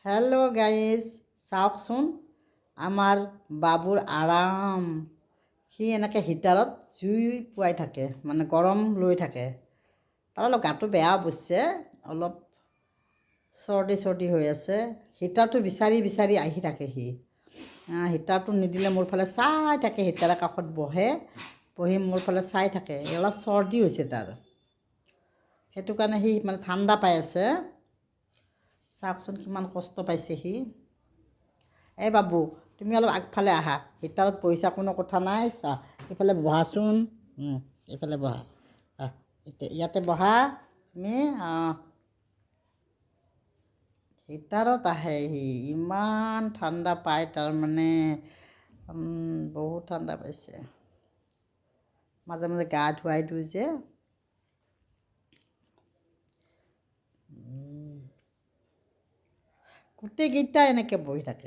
Hello' guys, চাওকচোন আমাৰ বাবুৰ আৰাম। সি এনেকৈ হিটাৰত জুই পুৱাই থাকে, মানে গৰম লৈ থাকে। তাৰ অলপ গাটো বেয়া অৱশ্যে, অলপ চৰ্দি হৈ আছে। হিটাৰটো বিচাৰি বিচাৰি আহি থাকে সি। হিটাৰটো নিদিলে মোৰ ফালে চাই থাকে, হিটাৰৰ কাষত বহি মোৰ ফালে চাই থাকে। অলপ চৰ্দি হৈছে তাৰ, সেইটো কাৰণে সি মানে ঠাণ্ডা পাই আছে। চাওকচোন কিমান কষ্ট পাইছে সি। এই বাবু, তুমি অলপ আগফালে আহা, হিটাৰত বহিছা কোনো কথা নাই। চা এইফালে বহাচোন, এইফালে বহা। ইয়াতে বহা তুমি। হিটাৰত আহে সি, ইমান ঠাণ্ডা পায় তাৰমানে, বহুত ঠাণ্ডা পাইছে। মাজে মাজে গা ধুৱাই দিওঁ যে। গোটেইকেইটা এনেকৈ বহি থাকে।